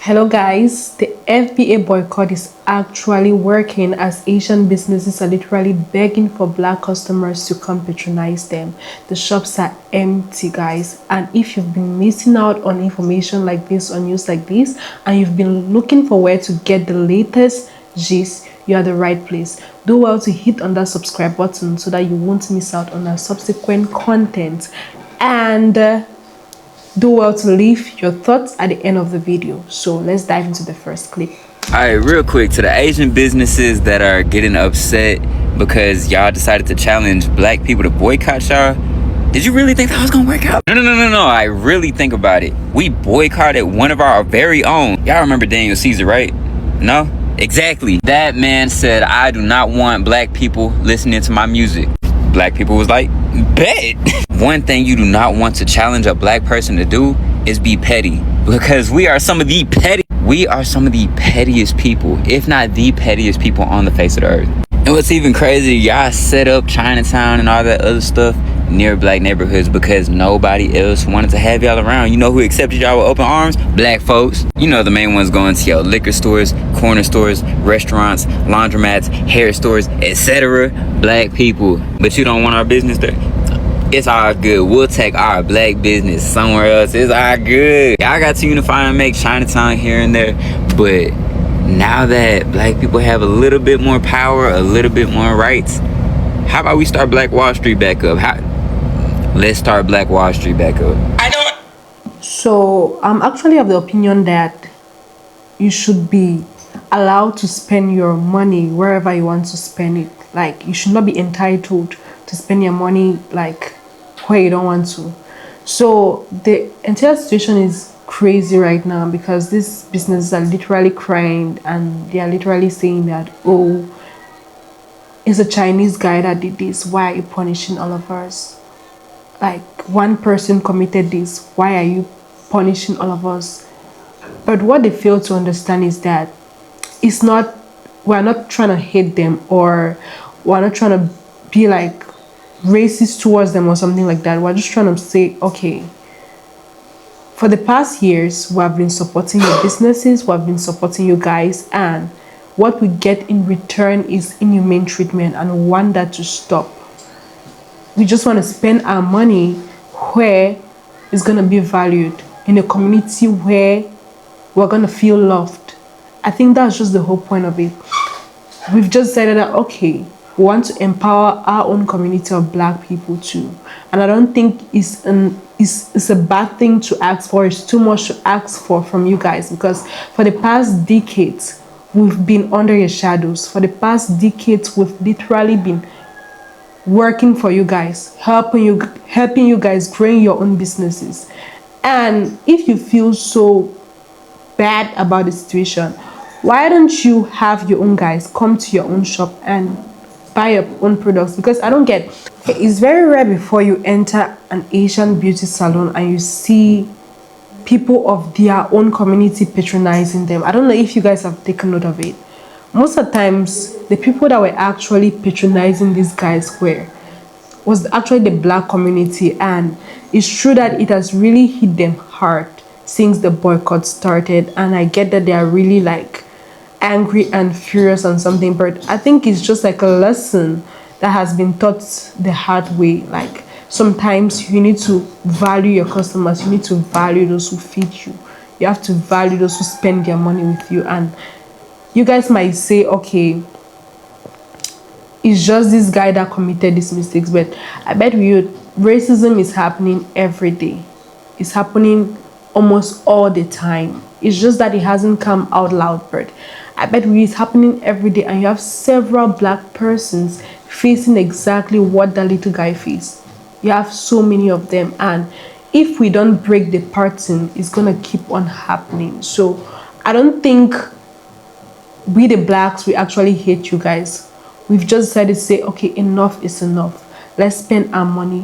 Hello guys, the FBA boycott is actually working as Asian businesses are literally begging for black customers to come patronize them. The shops are empty guys, and if you've been missing out on information like this, on news like this, and you've been looking for where to get the latest gist, you are the right place. Do well to hit on that subscribe button so that you won't miss out on our subsequent content, and do well to leave your thoughts at the end of the video. So let's dive into the first clip. Alright, real quick, to the Asian businesses that are getting upset because y'all decided to challenge black people to boycott y'all, did you really think that was gonna work out? No. I really think about it. We boycotted one of our very own. Y'all remember Daniel Caesar, right? No? Exactly. That man said, I do not want black people listening to my music. Black people was like, bet. One thing you do not want to challenge a black person to do is be petty, because we are some of the pettiest people, if not the pettiest people on the face of the earth. And what's even crazy, y'all set up Chinatown and all that other stuff near black neighborhoods because nobody else wanted to have y'all around. You know who accepted y'all with open arms? Black folks. You know the main ones going to your liquor stores, corner stores, restaurants, laundromats, hair stores, etc. Black people. But you don't want our business there? It's all good. We'll take our black business somewhere else. It's all good. Y'all got to unify and make Chinatown here and there. But now that black people have a little bit more power, a little bit more rights, how about we start Black Wall Street back up? Let's start Black Wall Street back up. So I'm actually of the opinion that you should be allowed to spend your money wherever you want to spend it. Like, you should not be entitled to spend your money like where you don't want to. So the entire situation is crazy right now because these businesses are literally crying and they are literally saying that, oh, it's a Chinese guy that did this, why are you punishing all of us? Like, one person committed this, why are you punishing all of us? But what they fail to understand is that it's not, we're not trying to hate them, or we're not trying to be like racist towards them or something like that. We're just trying to say, okay, for the past years we have been supporting your businesses, we have been supporting you guys, and what we get in return is inhumane treatment, and we want that to stop. We just want to spend our money where it's going to be valued, in a community where we're going to feel loved. I think that's just the whole point of it. We've just decided that, okay, we want to empower our own community of black people too. And I don't think it's a bad thing to ask for. It's too much to ask for from you guys, because for the past decades, we've been under your shadows. For the past decades, we've literally been working for you guys, helping you guys growing your own businesses. And if you feel so bad about the situation, why don't you have your own guys come to your own shop and buy your own products? Because I don't get, it's very rare before you enter an Asian beauty salon and you see people of their own community patronizing them. I don't know if you guys have taken note of it. Most of the times, the people that were actually patronizing these guys was actually the black community, and it's true that it has really hit them hard since the boycott started. And I get that they are really like angry and furious on something, but I think it's just like a lesson that has been taught the hard way. Like, sometimes you need to value your customers, you need to value those who feed you, you have to value those who spend their money with you. And you guys might say, okay, it's just this guy that committed these mistakes, but I bet you racism is happening every day. It's happening almost all the time. It's just that it hasn't come out loud, but I bet it's happening every day, and you have several black persons facing exactly what that little guy faced. You have so many of them, and if we don't break the pattern, it's gonna keep on happening. So I don't think we the blacks, we actually hate you guys. We've just decided to say, okay, enough is enough. Let's spend our money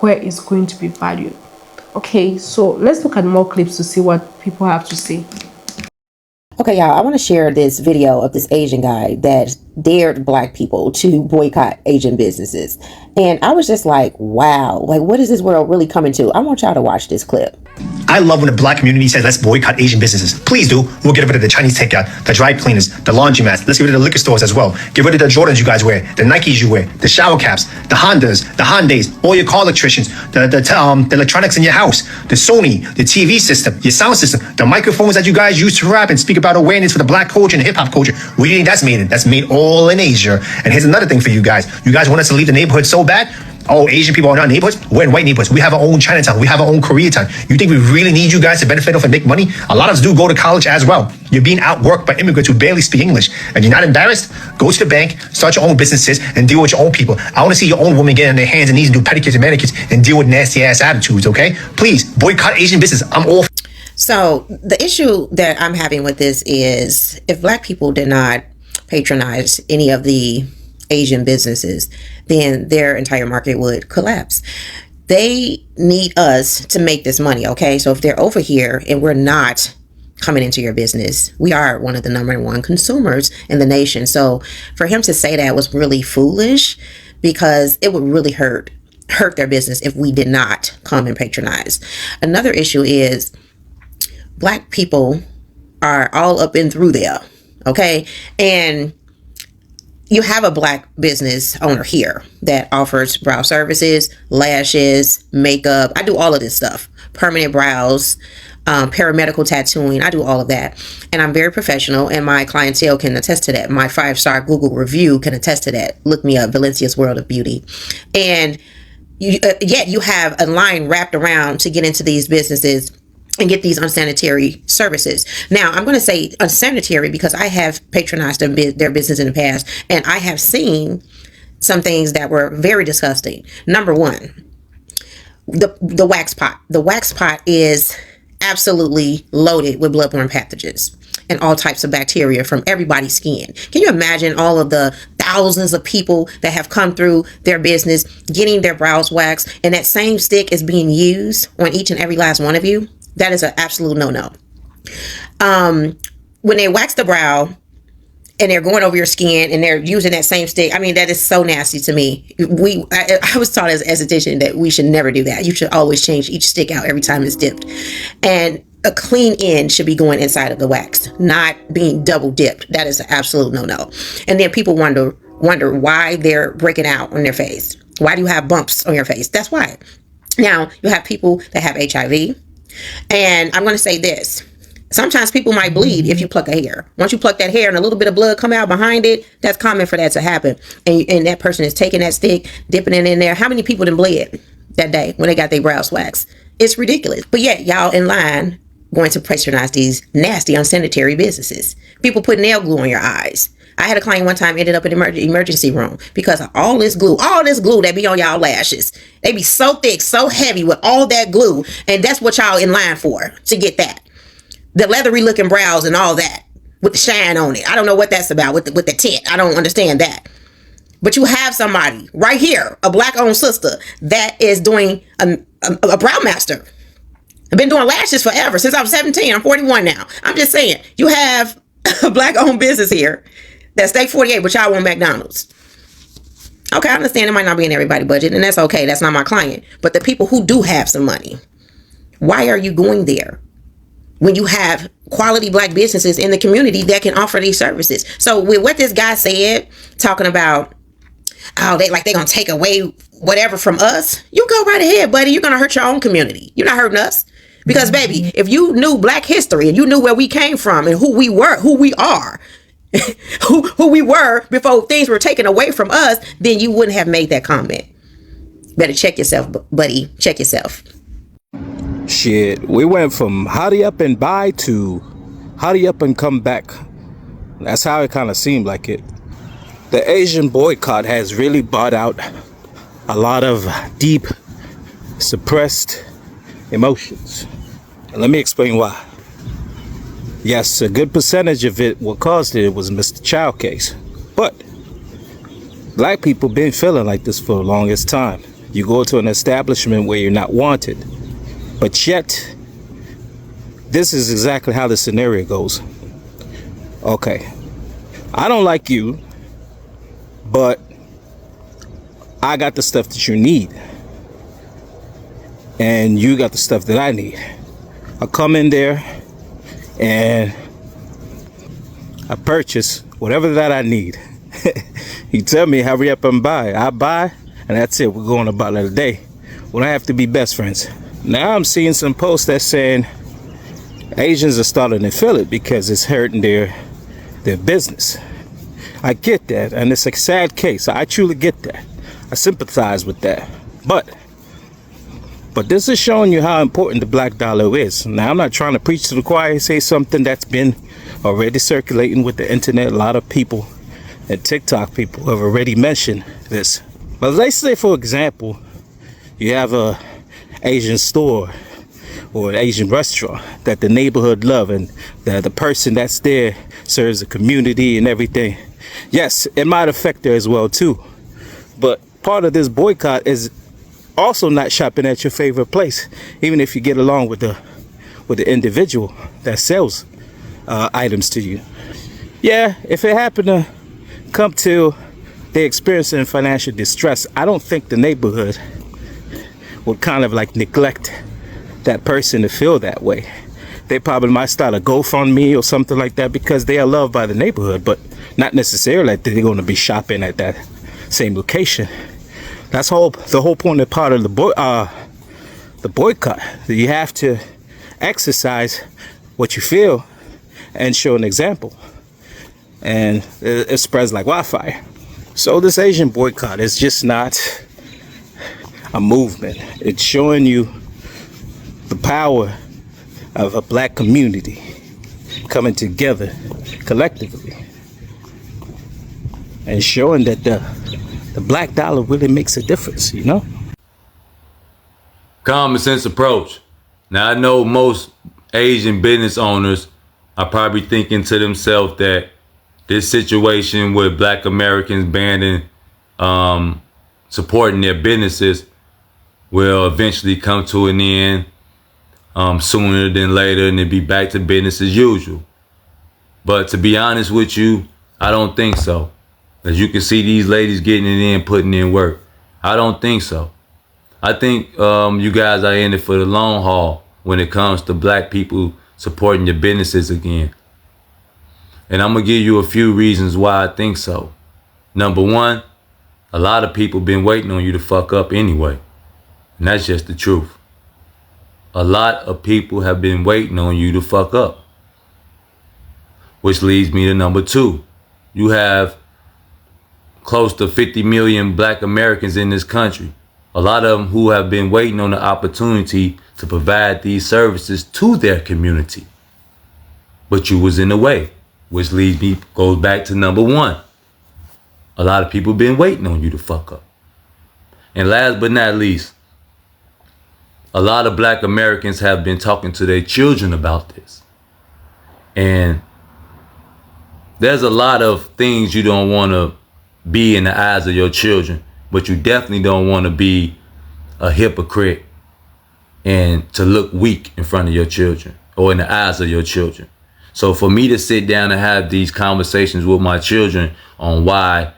where it's going to be valued. Okay, so let's look at more clips to see what people have to say. Okay, y'all, I want to share this video of this Asian guy that dared black people to boycott Asian businesses. And I was just like, wow, like, what is this world really coming to? I want y'all to watch this clip. I love when the black community says, let's boycott Asian businesses. Please do. We'll get rid of the Chinese takeout, the dry cleaners, the laundromats. Let's get rid of the liquor stores as well. Get rid of the Jordans you guys wear, the Nikes you wear, the shower caps, the Hondas, the Hyundais, all your car electricians, the electronics in your house, the Sony, the TV system, your sound system, the microphones that you guys use to rap and speak about awareness for the black culture and hip hop culture. We think that's made. That's made all in Asia. And here's another thing for you guys. You guys want us to leave the neighborhood so bad? Oh, Asian people are not neighborhoods? We're in white neighborhoods. We have our own Chinatown. We have our own Koreatown. You think we really need you guys to benefit off and make money? A lot of us do go to college as well. You're being outworked by immigrants who barely speak English. And you're not embarrassed? Go to the bank, start your own businesses, and deal with your own people. I want to see your own women get on their hands and knees and do pedicures and manicures and deal with nasty ass attitudes, okay? Please, boycott Asian business. I'm all. So the issue that I'm having with this is if black people did not patronize any of the Asian businesses, then their entire market would collapse. They need us to make this money, okay? So if they're over here and we're not coming into your business, we are one of the number one consumers in the nation. So for him to say that was really foolish, because it would really hurt their business if we did not come and patronize. Another issue is black people are all up and through there, okay? And you have a black business owner here that offers brow services, lashes, makeup. I do all of this stuff. Permanent brows, paramedical tattooing. I do all of that. And I'm very professional, and my clientele can attest to that. My 5-star Google review can attest to that. Look me up, Valencia's World of Beauty. And yet you have a line wrapped around to get into these businesses and get these unsanitary services. Now, I'm going to say unsanitary because I have patronized their business in the past, and I have seen some things that were very disgusting. Number one, the wax pot. The wax pot is absolutely loaded with bloodborne pathogens and all types of bacteria from everybody's skin. Can you imagine all of the thousands of people that have come through their business getting their brows waxed, and that same stick is being used on each and every last one of you? That is an absolute no-no. When they wax the brow and they're going over your skin and they're using that same stick, I mean, that is so nasty to me. I was taught as a esthetician that we should never do that. You should always change each stick out every time it's dipped. And a clean end should be going inside of the wax, not being double dipped. That is an absolute no-no. And then people wonder why they're breaking out on their face. Why do you have bumps on your face? That's why. Now, you have people that have HIV. And I'm going to say this. Sometimes people might bleed if you pluck a hair. Once you pluck that hair and a little bit of blood come out behind it, that's common for that to happen. And that person is taking that stick, dipping it in there. How many people done bled that day when they got their brows waxed? It's ridiculous. But yet, y'all in line going to patronize these nasty, unsanitary businesses. People put nail glue on your eyes. I had a client one time ended up in the emergency room because of all this glue that be on y'all lashes. They be so thick, so heavy with all that glue. And that's what y'all in line for, to get that. The leathery looking brows and all that with the shine on it. I don't know what that's about with the tint. I don't understand that. But you have somebody right here, a black owned sister that is doing a brow master. I've been doing lashes forever since I was 17. I'm 41 now. I'm just saying, you have a black owned business here that's Steak 48, but y'all want McDonald's. Okay, I understand it might not be in everybody's budget, and that's okay. That's not my client. But the people who do have some money, why are you going there when you have quality black businesses in the community that can offer these services? So with what this guy said, talking about, oh, they're going to take away whatever from us, you go right ahead, buddy. You're going to hurt your own community. You're not hurting us. Because, baby, if you knew black history and you knew where we came from and who we were, who we are, who we were before things were taken away from us, then you wouldn't have made that comment. Better check yourself, buddy. Check yourself. Shit, we went from hurry up and buy to hurry up and come back. That's how it kind of seemed like it. The Asian boycott has really brought out a lot of deep, suppressed emotions. And let me explain why. Yes, a good percentage of it, what caused it was Mr. Child case. But black people been feeling like this for the longest time. You go to an establishment where you're not wanted, but yet this is exactly how the scenario goes. Okay, I don't like you, but I got the stuff that you need, and you got the stuff that I need. I come in there and I purchase whatever that I need. You tell me hurry up and buy. I buy, and that's it. We're going about it a day. We don't have to be best friends. Now I'm seeing some posts that saying Asians are starting to feel it because it's hurting their business. I get that, and it's a sad case. I truly get that. I sympathize with that. But this is showing you how important the black dollar is. Now, I'm not trying to preach to the choir, say something that's been already circulating with the internet. A lot of people and TikTok people have already mentioned this. But let's say, for example, you have a Asian store or an Asian restaurant that the neighborhood love, and the person that's there serves the community and everything. Yes, it might affect there as well too. But part of this boycott is also not shopping at your favorite place, even if you get along with the individual that sells items to you. Yeah, if it happened to come to they experiencing financial distress, I don't think the neighborhood would kind of like neglect that person to feel that way. They probably might start a GoFundMe or something like that because they are loved by the neighborhood, but not necessarily that they're going to be shopping at that same location. That's the whole point of part of the boycott. You have to exercise what you feel and show an example, and it spreads like wildfire. So this Asian boycott is just not a movement. It's showing you the power of a black community coming together collectively and showing that the black dollar really makes a difference, you know? Common sense approach. Now, I know most Asian business owners are probably thinking to themselves that this situation with black Americans banning supporting their businesses will eventually come to an end sooner than later, and it'll be back to business as usual. But to be honest with you, I don't think so. As you can see, these ladies getting it in, putting in work. I don't think so. I think you guys are in it for the long haul when it comes to black people supporting your businesses again. And I'm going to give you a few reasons why I think so. Number one, a lot of people been waiting on you to fuck up anyway. And that's just the truth. A lot of people have been waiting on you to fuck up. Which leads me to number two. You have close to 50 million black Americans in this country. A lot of them who have been waiting on the opportunity to provide these services to their community. But you was in the way, which goes back to number one. A lot of people been waiting on you to fuck up. And last but not least, a lot of black Americans have been talking to their children about this. And there's a lot of things you don't want to be in the eyes of your children, but you definitely don't want to be a hypocrite and to look weak in front of your children or in the eyes of your children. So for me to sit down and have these conversations with my children on why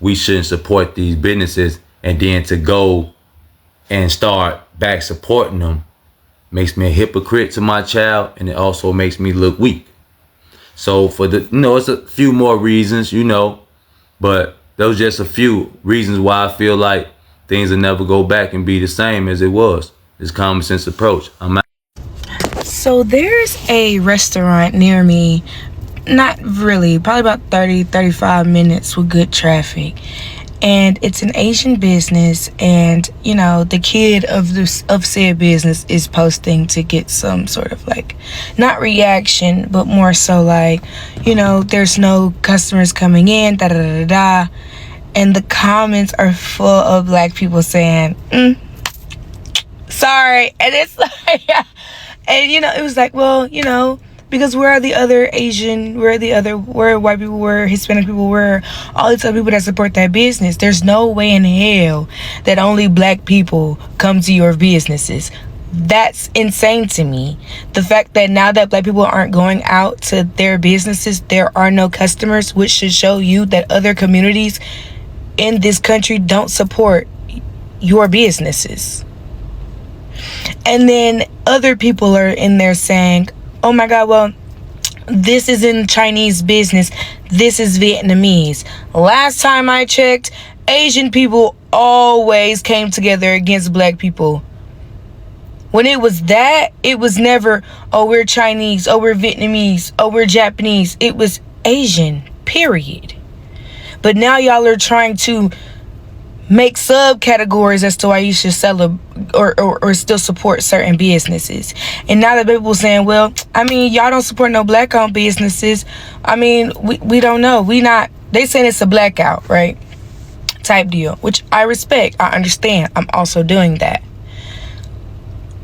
we shouldn't support these businesses, and then to go and start back supporting them, makes me a hypocrite to my child, and it also makes me look weak. So for it's a few more reasons, but those are just a few reasons why I feel like things will never go back and be the same as it was. It's common sense approach. I'm out. So there's a restaurant near me, not really, probably about 35 minutes with good traffic. And it's an Asian business, and the kid of said business is posting to get some sort of like, not reaction, but more so like, there's no customers coming in, da da da da. And the comments are full of black people saying, sorry. And it's like, and it was like, well, because where are the other Asian, where white people were, Hispanic people were, all these other people that support that business? There's no way in hell that only black people come to your businesses. That's insane to me. The fact that now that black people aren't going out to their businesses, there are no customers, which should show you that other communities in this country don't support your businesses. And then other people are in there saying, oh my God, well, this is in Chinese business. This is Vietnamese. Last time I checked, Asian people always came together against black people. When it was that, it was never, oh, we're Chinese, oh, we're Vietnamese, oh, we're Japanese. It was Asian, period. But now y'all are trying to make subcategories as to why you should sell or still support certain businesses. And now that people saying, well, I mean, y'all don't support no black-owned businesses. I mean, we don't know. They saying it's a blackout, right? Type deal, which I respect. I understand. I'm also doing that.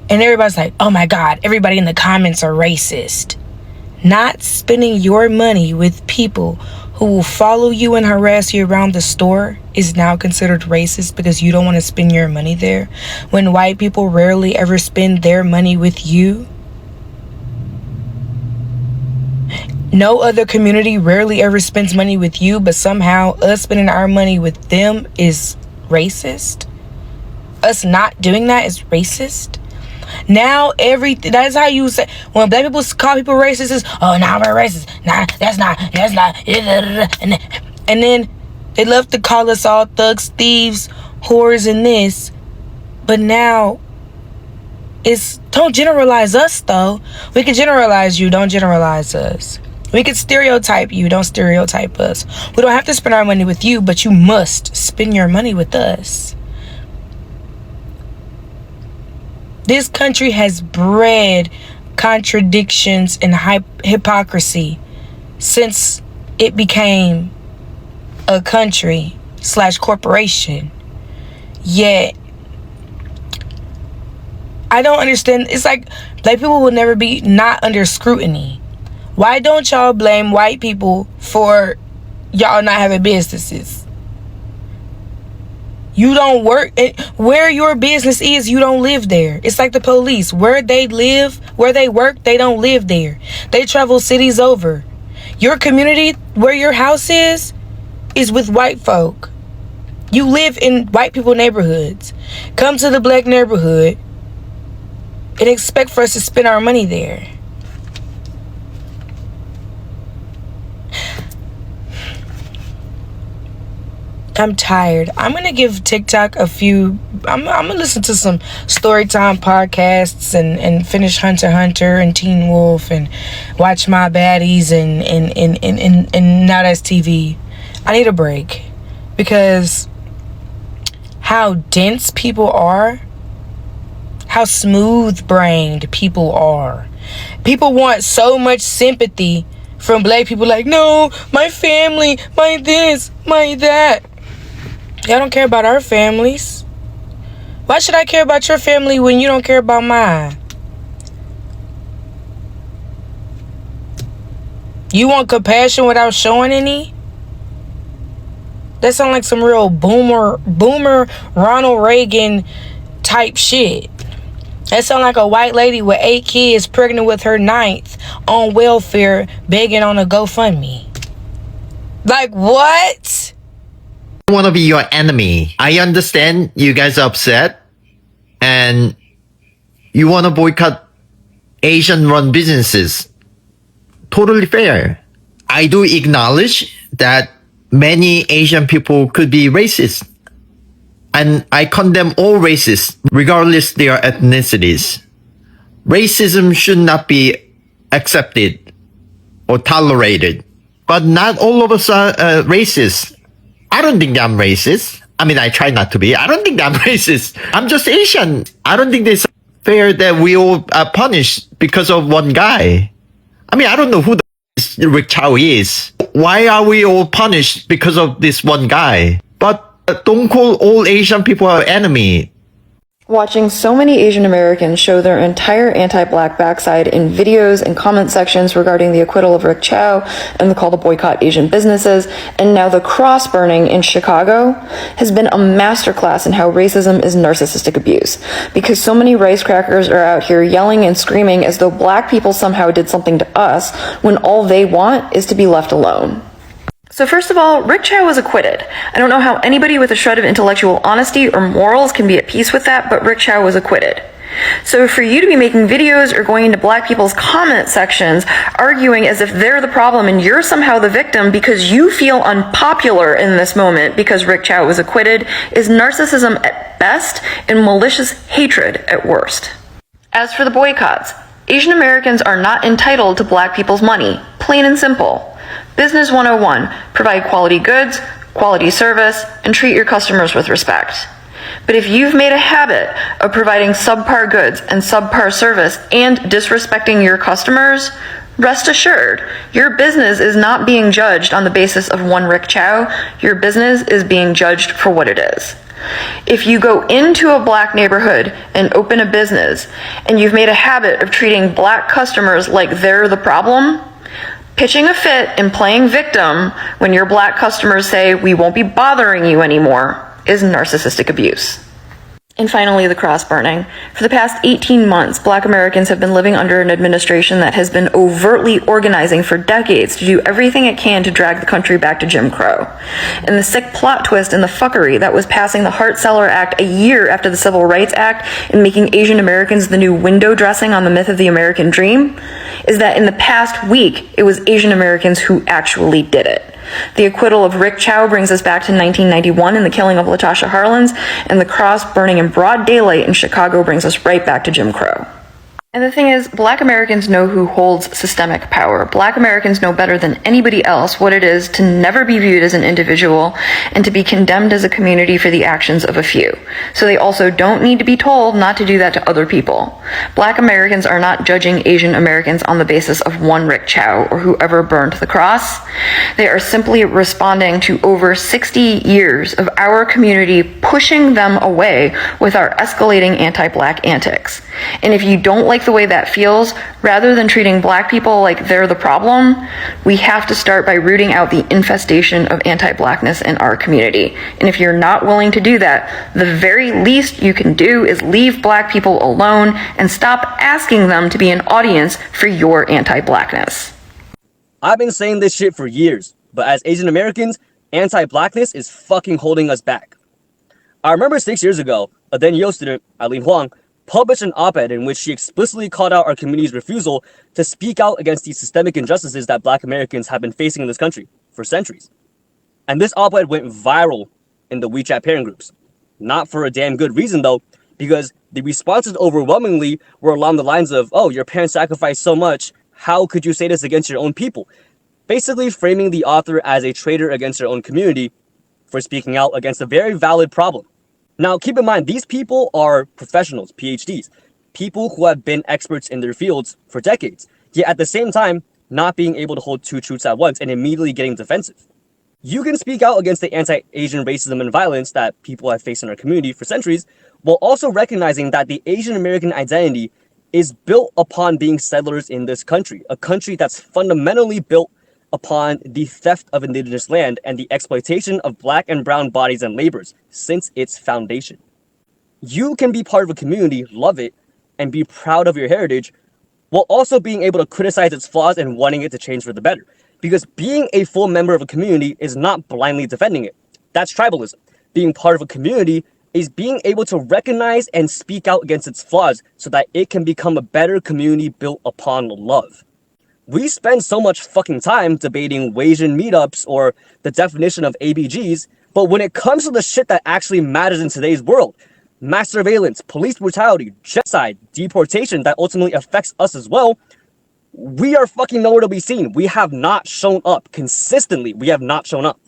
And everybody's like, oh my God, everybody in the comments are racist. Not spending your money with people who will follow you and harass you around the store is now considered racist because you don't want to spend your money there, when white people rarely ever spend their money with you. No other community rarely ever spends money with you, but somehow us spending our money with them is racist. Us not doing that is racist. Now that's how you say, when black people call people racist, is, oh, nah, we're racist. Nah, that's not. And then they love to call us all thugs, thieves, whores, and this. But now don't generalize us, though. We can generalize you, don't generalize us. We can stereotype you, don't stereotype us. We don't have to spend our money with you, but you must spend your money with us. This country has bred contradictions and hypocrisy since it became a country / corporation. Yet, I don't understand. It's like black people will never be not under scrutiny. Why don't y'all blame white people for y'all not having businesses? You don't work where your business is. You don't live there. It's like the police. Where they live, where they work, they don't live there. They travel cities over. Your community, where your house is with white folk. You live in white people neighborhoods. Come to the black neighborhood and expect for us to spend our money there. I'm tired. I'm going to give TikTok a few. I'm going to listen to some Storytime podcasts and finish Hunter x Hunter and Teen Wolf and watch My Baddies and Now That's TV. I need a break because how dense people are, how smooth-brained people are. People want so much sympathy from black people, like, no, my family, my this, my that. Y'all don't care about our families. Why should I care about your family when you don't care about mine? You want compassion without showing any? That sounds like some real boomer Ronald Reagan type shit. That sounds like a white lady with 8 kids pregnant with her 9th on welfare begging on a GoFundMe. Like, what? I want to be your enemy. I understand you guys are upset and you want to boycott Asian-run businesses. Totally fair. I do acknowledge that many Asian people could be racist. And I condemn all races, regardless their ethnicities. Racism should not be accepted or tolerated. But not all of us are racist. I don't think I'm racist. I mean, I try not to be. I don't think I'm racist. I'm just Asian. I don't think it's fair that we all are punished because of one guy. I mean, I don't know who the Rick Chow is. Why are we all punished because of this one guy? But don't call all Asian people our enemy. Watching so many Asian Americans show their entire anti-black backside in videos and comment sections regarding the acquittal of Rick Chow and the call to boycott Asian businesses, and now the cross burning in Chicago, has been a masterclass in how racism is narcissistic abuse. Because so many rice crackers are out here yelling and screaming as though black people somehow did something to us, when all they want is to be left alone. So first of all, Rick Chow was acquitted. I don't know how anybody with a shred of intellectual honesty or morals can be at peace with that, but Rick Chow was acquitted. So for you to be making videos or going into black people's comment sections arguing as if they're the problem and you're somehow the victim because you feel unpopular in this moment because Rick Chow was acquitted is narcissism at best and malicious hatred at worst. As for the boycotts, Asian Americans are not entitled to black people's money, plain and simple. Business 101, provide quality goods, quality service, and treat your customers with respect. But if you've made a habit of providing subpar goods and subpar service and disrespecting your customers, rest assured, your business is not being judged on the basis of one Rick Chow. Your business is being judged for what it is. If you go into a black neighborhood and open a business and you've made a habit of treating black customers like they're the problem, pitching a fit and playing victim when your black customers say, "We won't be bothering you anymore," is narcissistic abuse. And finally, the cross burning. For the past 18 months, black Americans have been living under an administration that has been overtly organizing for decades to do everything it can to drag the country back to Jim Crow. And the sick plot twist and the fuckery that was passing the Hart-Celler Act a year after the Civil Rights Act and making Asian Americans the new window dressing on the myth of the American dream is that in the past week, it was Asian Americans who actually did it. The acquittal of Rick Chow brings us back to 1991 and the killing of LaTosha Harlins, and the cross burning in broad daylight in Chicago brings us right back to Jim Crow. And the thing is, black Americans know who holds systemic power. Black Americans know better than anybody else what it is to never be viewed as an individual and to be condemned as a community for the actions of a few. So they also don't need to be told not to do that to other people. Black Americans are not judging Asian Americans on the basis of one Rick Chow or whoever burned the cross. They are simply responding to over 60 years of our community pushing them away with our escalating anti-black antics. And if you don't like the way that feels, rather than treating black people like they're the problem, we have to start by rooting out the infestation of anti-blackness in our community. And if you're not willing to do that, the very least you can do is leave black people alone and stop asking them to be an audience for your anti-blackness. I've been saying this shit for years, but as Asian Americans, anti-blackness is fucking holding us back. I remember 6 years ago, a then Yale student, Eileen Huang, published an op-ed in which she explicitly called out our community's refusal to speak out against the systemic injustices that black Americans have been facing in this country for centuries. And this op-ed went viral in the WeChat parent groups. Not for a damn good reason though, because the responses overwhelmingly were along the lines of, "Oh, your parents sacrificed so much, how could you say this against your own people?" Basically framing the author as a traitor against their own community for speaking out against a very valid problem. Now, keep in mind, these people are professionals, PhDs, people who have been experts in their fields for decades, yet at the same time, not being able to hold two truths at once and immediately getting defensive. You can speak out against the anti-Asian racism and violence that people have faced in our community for centuries, while also recognizing that the Asian American identity is built upon being settlers in this country, a country that's fundamentally built upon the theft of indigenous land and the exploitation of black and brown bodies and labors since its foundation. You can be part of a community, love it, and be proud of your heritage, while also being able to criticize its flaws and wanting it to change for the better. Because being a full member of a community is not blindly defending it. That's tribalism. Being part of a community is being able to recognize and speak out against its flaws so that it can become a better community built upon love. We spend so much fucking time debating Asian meetups or the definition of ABGs, but when it comes to the shit that actually matters in today's world, mass surveillance, police brutality, genocide, deportation that ultimately affects us as well, we are fucking nowhere to be seen. We have not shown up. Consistently, we have not shown up.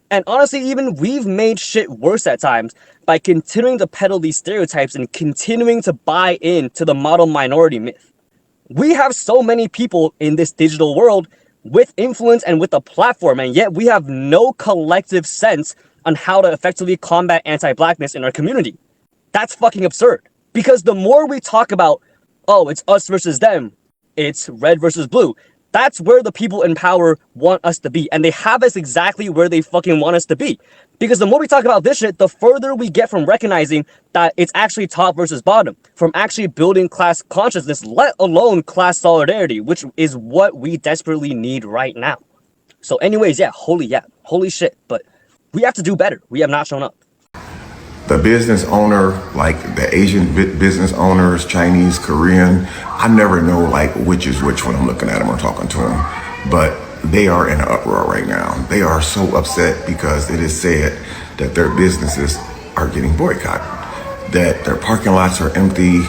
And honestly, even we've made shit worse at times by continuing to peddle these stereotypes and continuing to buy into the model minority myth. We have so many people in this digital world with influence and with a platform, and yet we have no collective sense on how to effectively combat anti-blackness in our community. That's fucking absurd. Because the more we talk about, oh, it's us versus them, it's red versus blue, that's where the people in power want us to be. And they have us exactly where they fucking want us to be. Because the more we talk about this shit, the further we get from recognizing that it's actually top versus bottom, from actually building class consciousness, let alone class solidarity, which is what we desperately need right now. So anyways, yeah, holy shit. But we have to do better. We have not shown up. The business owner, like the Asian business owners, Chinese, Korean, I never know like which is which when I'm looking at them or talking to them, but they are in an uproar right now. They are so upset because it is said that their businesses are getting boycotted, that their parking lots are empty,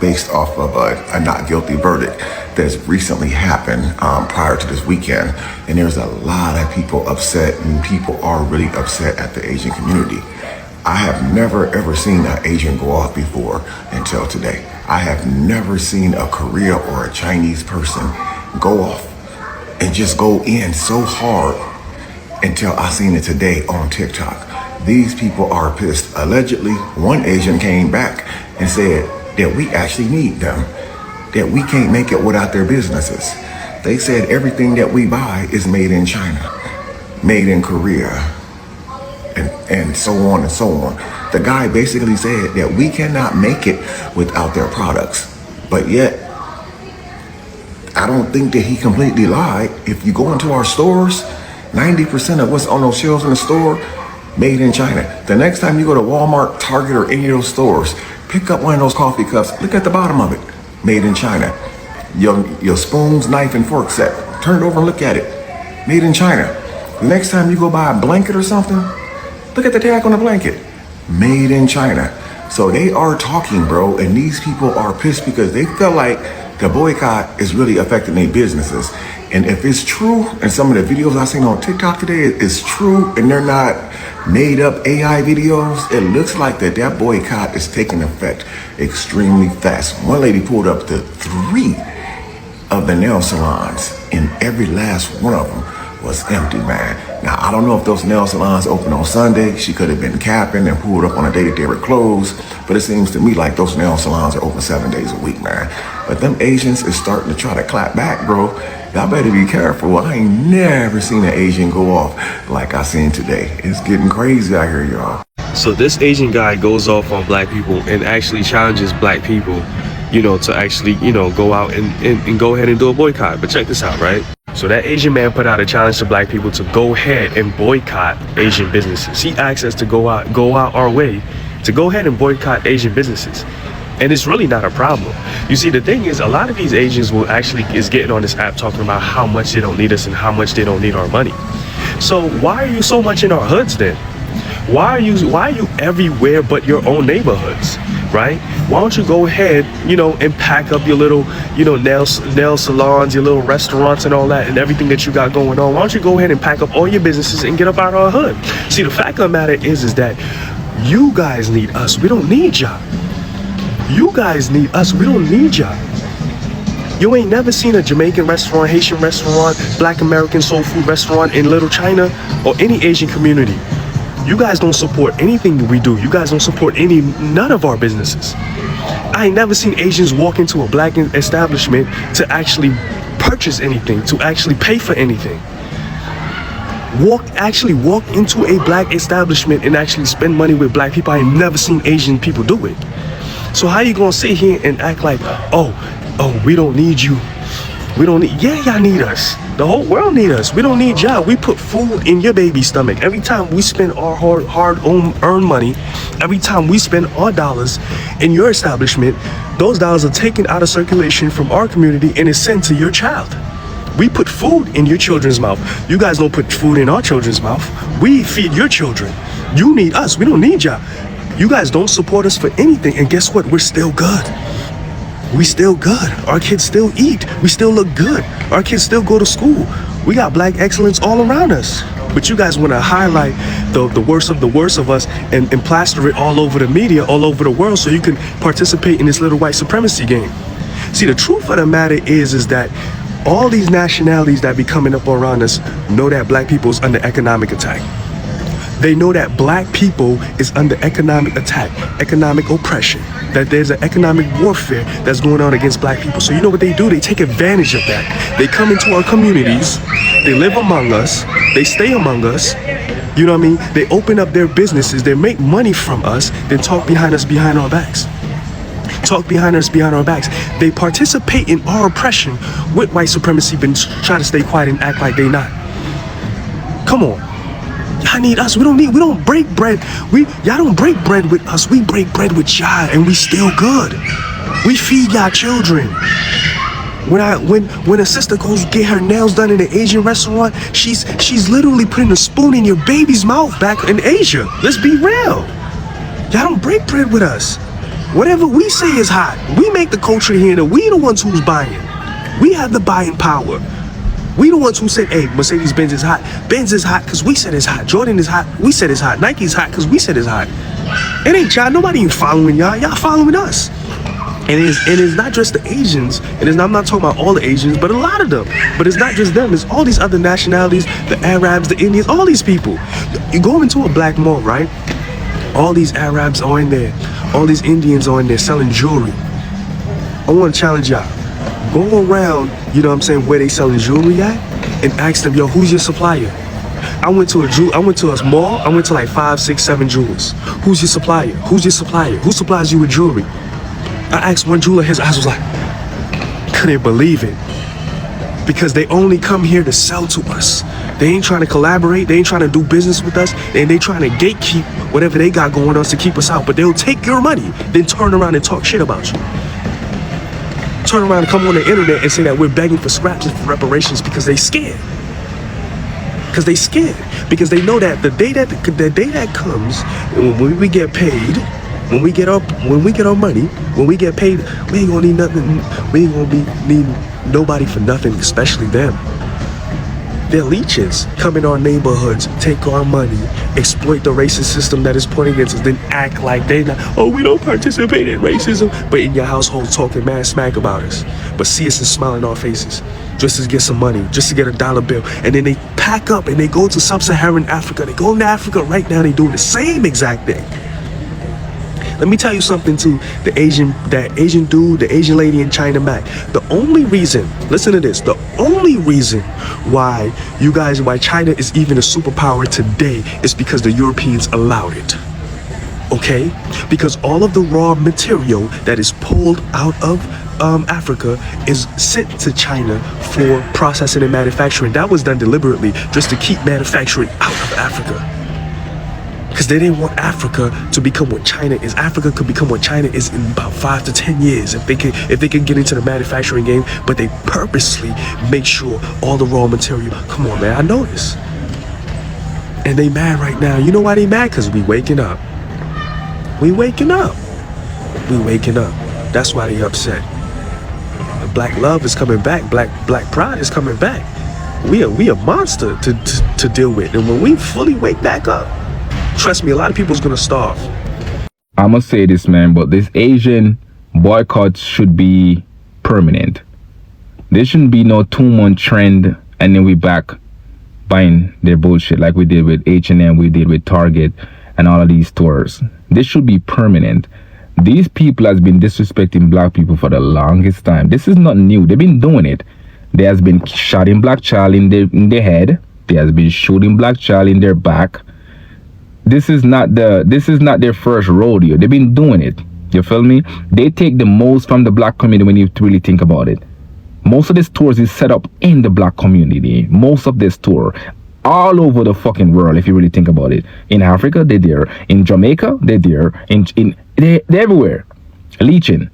based off of a not guilty verdict that's recently happened prior to this weekend. And there's a lot of people upset, and people are really upset at the Asian community. I have never ever seen an Asian go off before until today. I have never seen a Korea or a Chinese person go off and just go in so hard until I seen it today on TikTok. These people are pissed. Allegedly, one Asian came back and said that we actually need them, that we can't make it without their businesses. They said everything that we buy is made in China, made in Korea, and so on and so on. The guy basically said that we cannot make it without their products. But yet, I don't think that he completely lied. If you go into our stores, 90% of what's on those shelves in the store, made in China. The next time you go to Walmart, Target, or any of those stores, pick up one of those coffee cups, look at the bottom of it, made in China. Your spoons, knife, and fork set, turn it over and look at it, made in China. The next time you go buy a blanket or something, look at the tag on the blanket, made in China. So they are talking, bro, and these people are pissed because they feel like the boycott is really affecting their businesses. And if it's true, and some of the videos I've seen on TikTok today is true, and they're not made up AI videos, it looks like that boycott is taking effect extremely fast. One lady pulled up to 3 of the nail salons, and every last one of them was empty, man. Now, I don't know if those nail salons open on Sunday. She could have been capping and pulled up on a day that they were closed, but it seems to me like those nail salons are open 7 days a week, man. But them Asians is starting to try to clap back, bro. Y'all better be careful. I ain't never seen an Asian go off like I seen today. It's getting crazy out here, y'all. So this Asian guy goes off on black people and actually challenges black people, to actually, go out and go ahead and do a boycott. But check this out, right? So that Asian man put out a challenge to black people to go ahead and boycott Asian businesses. He asked us to go out our way to go ahead and boycott Asian businesses. And it's really not a problem. You see, the thing is, a lot of these Asians is getting on this app talking about how much they don't need us and how much they don't need our money. So why are you so much in our hoods then? Why are you everywhere but your own neighborhoods, right? Why don't you go ahead, and pack up your little, nail salons, your little restaurants and all that and everything that you got going on? Why don't you go ahead and pack up all your businesses and get up out of our hood? See, the fact of the matter is that you guys need us. We don't need y'all. You guys need us. We don't need y'all. You ain't never seen a Jamaican restaurant, Haitian restaurant, Black American soul food restaurant in Little China or any Asian community. You guys don't support anything we do. You guys don't support none of our businesses. I ain't never seen Asians walk into a black establishment to actually purchase anything, to actually pay for anything. Walk into a black establishment and actually spend money with black people. I ain't never seen Asian people do it. So how you gonna sit here and act like, oh, we don't need you. Yeah, y'all need us. The whole world need us. We don't need y'all. We put food in your baby's stomach. Every time we spend our hard-earned money, every time we spend our dollars in your establishment, those dollars are taken out of circulation from our community and is sent to your child. We put food in your children's mouth. You guys don't put food in our children's mouth. We feed your children. You need us. We don't need y'all. You guys don't support us for anything, and guess what? We're still good. We still good. Our kids still eat. We still look good. Our kids still go to school. We got black excellence all around us. But you guys want to highlight the worst of us and plaster it all over the media, all over the world, so you can participate in this little white supremacy game. See, the truth of the matter is that all these nationalities that be coming up around us know that black people is under economic attack. They know that black people is under economic attack, economic oppression, that there's an economic warfare that's going on against black people. So you know what they do? They take advantage of that. They come into our communities, they live among us, they stay among us, you know what I mean? They open up their businesses, they make money from us, then talk behind us, behind our backs. talk behind us, behind our backs. They participate in our oppression with white supremacy, but try to stay quiet and act like they not. Come on. Y'all need us. We don't break bread. Y'all don't break bread with us. We break bread with y'all, and we still good. We feed y'all children. When a sister goes get her nails done in an Asian restaurant, she's literally putting a spoon in your baby's mouth back in Asia. Let's be real. Y'all don't break bread with us. Whatever we say is hot. We make the culture here, and we the ones who's buying. We have the buying power. We the ones who said, hey, Mercedes-Benz is hot. Benz is hot because we said it's hot. Jordan is hot. We said it's hot. Nike's hot because we said it's hot. It ain't y'all. Nobody ain't following y'all. Y'all following us. And it's not just the Asians. I'm not talking about all the Asians, but a lot of them. But it's not just them. It's all these other nationalities, the Arabs, the Indians, all these people. You go into a black mall, right? All these Arabs are in there. All these Indians are in there selling jewelry. I want to challenge y'all. Go around, you know what I'm saying, where they selling jewelry at, and ask them, yo, who's your supplier? I went to a mall. I went to like 5, 6, 7 jewelers. Who's your supplier? Who's your supplier? Who supplies you with jewelry? I asked one jeweler, his eyes was like, couldn't believe it. Because they only come here to sell to us. They ain't trying to collaborate. They ain't trying to do business with us. And they trying to gatekeep whatever they got going on to keep us out. But they'll take your money, then turn around and talk shit about you. Turn around and come on the internet and say that we're begging for scraps and for reparations because they scared. Because they scared. Because they know that the day that comes, when we get paid, when we get our money, when we get paid, we ain't gonna need nothing. We ain't gonna need nobody for nothing, especially them. They're leeches. Come in our neighborhoods, take our money, exploit the racist system that is pointing against us, then act like they not. Oh, we don't participate in racism, but in your household talking mad smack about us. But see us and smile in our faces, just to get some money, just to get a dollar bill, and then they pack up and they go to sub-Saharan Africa. They go into Africa right now. They do the same exact thing. Let me tell you something too. That Asian dude, the Asian lady in China Mac. The only reason, listen to this, the only reason why China is even a superpower today is because the Europeans allowed it. Okay? Because all of the raw material that is pulled out of Africa is sent to China for processing and manufacturing. That was done deliberately just to keep manufacturing out of Africa. Because they didn't want Africa to become what China is. Africa could become what China is in about 5 to 10 years if they can get into the manufacturing game. But they purposely make sure all the raw material. Come on, man, I know this. And they mad right now. You know why they mad? Because we waking up. We waking up. We waking up. That's why they upset. Black love is coming back. Black pride is coming back. We a monster to deal with. And when we fully wake back up, trust me, a lot of people's gonna starve. I'ma say this, man, but this Asian boycott should be permanent. There shouldn't be no 2-month trend and then we back buying their bullshit like we did with H&M, we did with Target and all of these stores. This should be permanent. These people has been disrespecting black people for the longest time. This is not new. They've been doing it. There has been shooting black child in their head. There has been shooting black child in their back. This is not their first rodeo. They've been doing it. You feel me? They take the most from the black community when you really think about it. Most of the stores is set up in the black community. Most of the store. All over the fucking world, if you really think about it. In Africa, they're there. In Jamaica, they're there. They're everywhere. Leeching.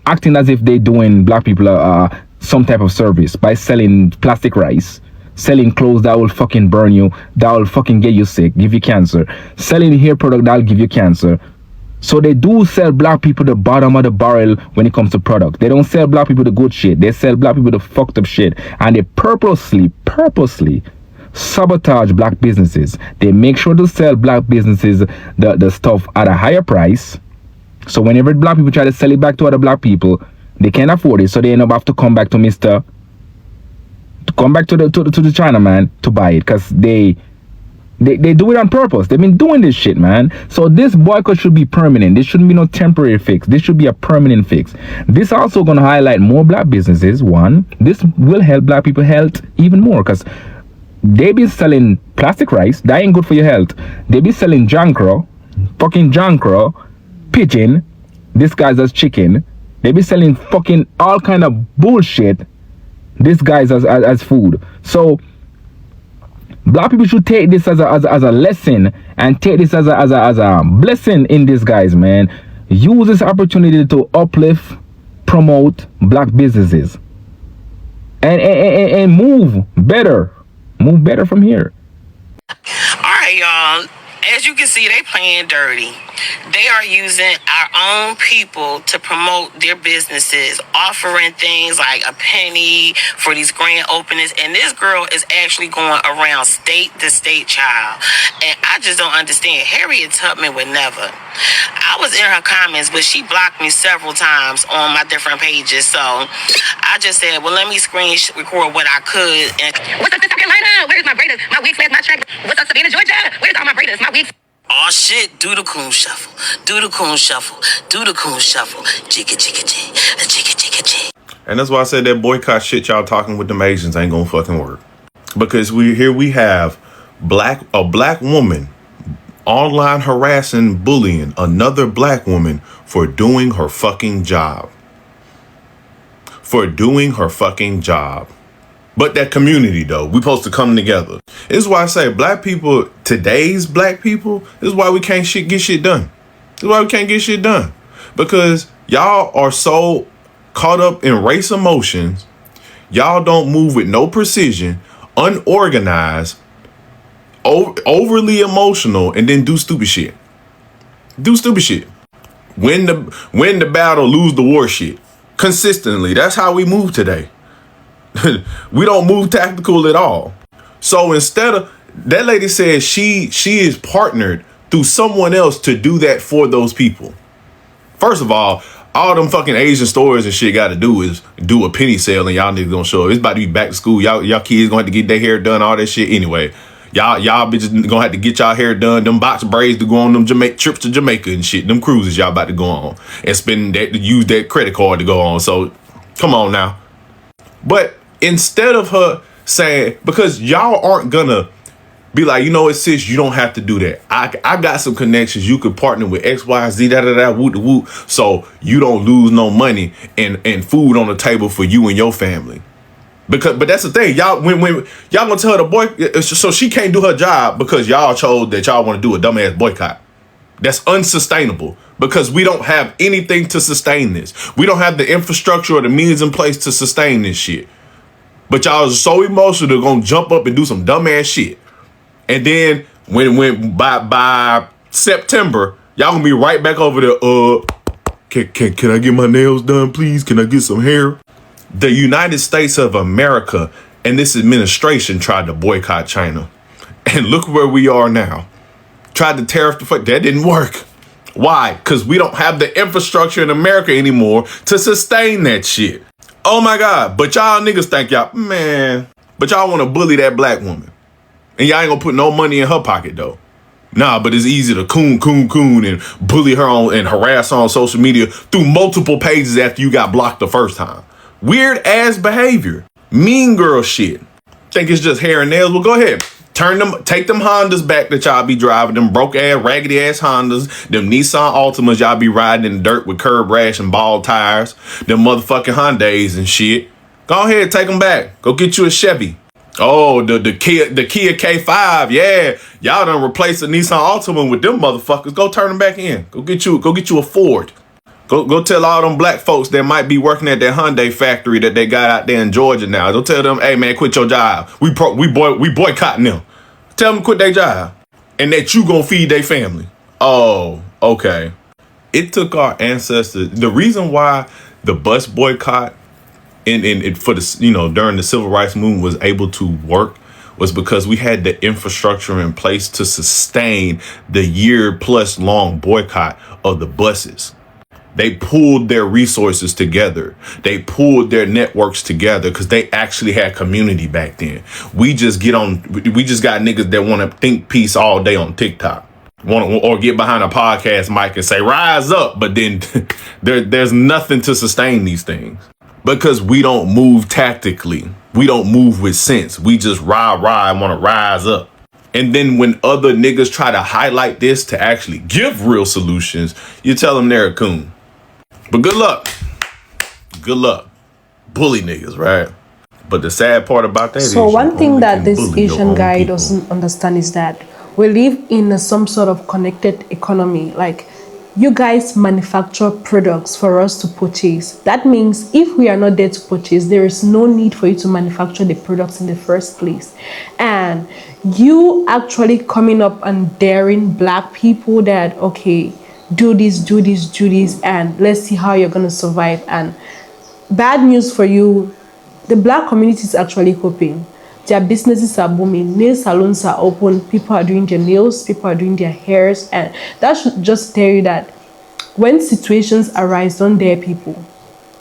Acting as if they're doing black people some type of service by selling plastic rice. Selling clothes that will fucking burn you, that will fucking get you sick, give you cancer. Selling hair product that'll give you cancer. So they do sell black people the bottom of the barrel when it comes to product. They don't sell black people the good shit. They sell black people the fucked up shit. And they purposely sabotage black businesses. They make sure to sell black businesses the stuff at a higher price. So whenever black people try to sell it back to other black people, they can't afford it. So they end up have to come back to the China man to buy it because they do it on purpose. They've been doing this shit, man. So this boycott should be permanent. This shouldn't be no temporary fix. This should be a permanent fix. This also gonna highlight more black businesses. One, this will help black people health even more because they be selling plastic rice. That ain't good for your health. They be selling jankro, fucking jankro, pigeon, disguised as chicken. They be selling fucking all kind of bullshit disguised as food. So black people should take this as a lesson and take this as a blessing in disguise, man. Use this opportunity to uplift, promote black businesses, and move better from here. All right, y'all. As you can see, they playing dirty. They are using our own people to promote their businesses, offering things like a penny for these grand openings. And this girl is actually going around state to state, child. And I just don't understand. Harriet Tubman would never. I was in her comments, but she blocked me several times on my different pages. So I just said, well, let me screen record what I could. And what's up, South Carolina? Where's my braids? My wig slash my track. What's up, Savannah, Georgia? Where's all my braids? My wigs. Oh shit, do the coon shuffle. Do the coon shuffle. Do the coon shuffle. Jigga jigga jig. Jigga jigga jig. And that's why I said that boycott shit y'all talking with them Asians ain't gonna fucking work. Because we have a black woman online harassing, bullying another black woman for doing her fucking job. For doing her fucking job. But that community, though, we supposed to come together. This is why I say black people, today's black people, this is why we can't get shit done. This is why we can't get shit done. Because y'all are so caught up in race emotions. Y'all don't move with no precision, unorganized, overly emotional, and then do stupid shit. Do stupid shit. Win the battle, lose the war shit. Consistently. That's how we move today. We don't move tactical at all. So instead of that lady said she is partnered through someone else to do that for those people. First of all them fucking Asian stores and shit got to do is do a penny sale and y'all niggas gonna show up. It's about to be back to school. Y'all kids gonna have to get their hair done, all that shit anyway. Y'all bitches gonna have to get y'all hair done. Them box braids to go on them trips to Jamaica and shit. Them cruises y'all about to go on and spend that, use that credit card to go on. So come on now. But instead of her saying, because y'all aren't gonna be like, you know what, sis, you don't have to do that. I got some connections. You could partner with X, Y, Z, woot, so you don't lose no money and food on the table for you and your family. But that's the thing, y'all. When y'all gonna tell her to boycott, so she can't do her job because y'all chose that y'all want to do a dumbass boycott. That's unsustainable because we don't have anything to sustain this. We don't have the infrastructure or the means in place to sustain this shit. But y'all are so emotional they're gonna jump up and do some dumbass shit. And then when by September, y'all gonna be right back over there. Can I get my nails done, please? Can I get some hair? The United States of America and this administration tried to boycott China. And look where we are now. Tried to tariff the fuck. That didn't work. Why? Because we don't have the infrastructure in America anymore to sustain that shit. Oh my God. But y'all niggas think y'all, man. But y'all want to bully that black woman. And y'all ain't gonna put no money in her pocket though. Nah, but it's easy to coon and bully her on and harass her on social media through multiple pages after you got blocked the first time. Weird ass behavior. Mean girl shit. Think it's just hair and nails? Well, go ahead. Take them Hondas back that y'all be driving, them broke ass, raggedy ass Hondas, them Nissan Altimas y'all be riding in the dirt with curb rash and bald tires, them motherfucking Hyundais and shit. Go ahead, take them back. Go get you a Chevy. Oh, the Kia K5, yeah. Y'all done replaced the Nissan Altima with them motherfuckers. Go turn them back in. Go get you a Ford. Go tell all them black folks that might be working at that Hyundai factory that they got out there in Georgia now. Go tell them, hey man, quit your job. We boycotting them. Tell them quit their job. And that you gonna feed their family. Oh, okay. It took our ancestors. The reason why the bus boycott for the during the civil rights movement was able to work was because we had the infrastructure in place to sustain the year-plus long boycott of the buses. They pulled their resources together. They pulled their networks together because they actually had community back then. We just got niggas that want to think peace all day on TikTok. Or get behind a podcast mic and say, rise up. But then there's nothing to sustain these things. Because we don't move tactically. We don't move with sense. We just rah and want to rise up. And then when other niggas try to highlight this to actually give real solutions, you tell them they're a coon. But good luck. Good luck. Bully niggas, right? But the sad part about that is So you one thing only that can this bully your Asian own guy people. doesn't understand is that we live in some sort of connected economy. Like, you guys manufacture products for us to purchase. That means if we are not there to purchase, there is no need for you to manufacture the products in the first place. And you actually coming up and daring black people that, okay, do this, do this, do this, and let's see how you're going to survive. And bad news for you, the black community is actually coping. Their businesses are booming, nail salons are open, people are doing their nails, people are doing their hairs, and that should just tell you that when situations arise, don't dare people.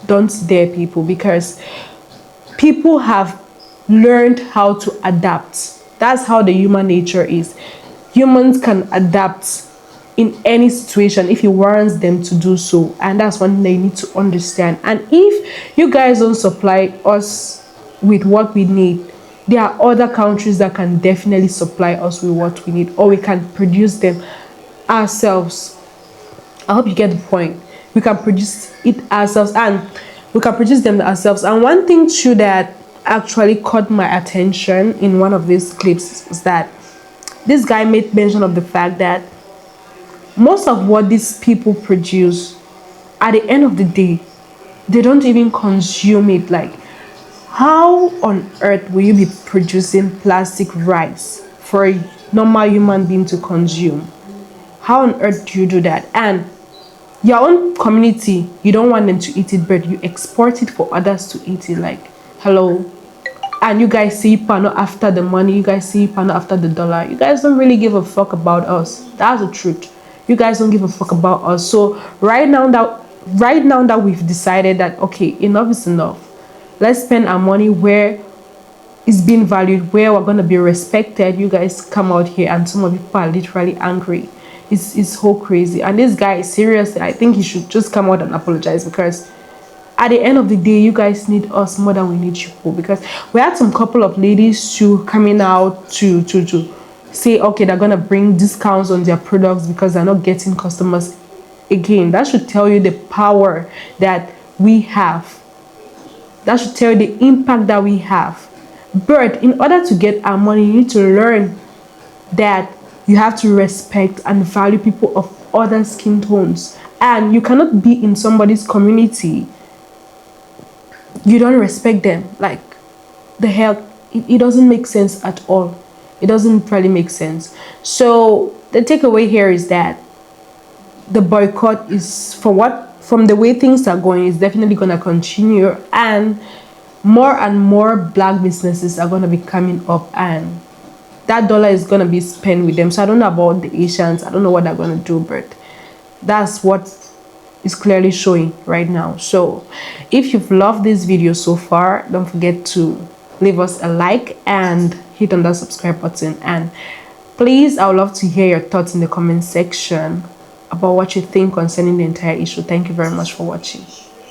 Don't dare people, because people have learned how to adapt. That's how the human nature is. Humans can adapt in any situation if it warrants them to do so, and that's one thing they need to understand. And if you guys don't supply us with what we need, there are other countries that can definitely supply us with what we need, or we can produce them ourselves. I hope you get the point. We can produce it ourselves, and we can produce them ourselves. And one thing too that actually caught my attention in one of these clips was that this guy made mention of the fact that most of what these people produce, at the end of the day, they don't even consume it. Like, how on earth will you be producing plastic rice for a normal human being to consume? How on earth do you do that? And your own community, you don't want them to eat it, but you export it for others to eat it. Like, hello. And you guys see Pano after the money, you guys see Pano after the dollar. You guys don't really give a fuck about us. That's the truth. You guys don't give a fuck about us. So right now that we've decided that, okay, enough is enough, let's spend our money where it's being valued, where we're going to be respected. You guys come out here and some of you people are literally angry. It's so crazy. And this guy, seriously, I think he should just come out and apologize, because at the end of the day, you guys need us more than we need you people. Because we had some couple of ladies too coming out to say, okay, they're gonna bring discounts on their products because they're not getting customers. Again, that should tell you the power that we have. That should tell you the impact that we have. But in order to get our money, you need to learn that you have to respect and value people of other skin tones. And you cannot be in somebody's community, you don't respect them. Like, the hell, it doesn't make sense at all. It doesn't really make sense. So the takeaway here is that the boycott is, from the way things are going, is definitely going to continue, and more black businesses are going to be coming up, and that dollar is going to be spent with them. So I don't know about the Asians, I don't know what they're going to do, but that's what is clearly showing right now. So if you've loved this video so far, don't forget to leave us a like and hit on that subscribe button. And please, I would love to hear your thoughts in the comment section about what you think concerning the entire issue. Thank you very much for watching.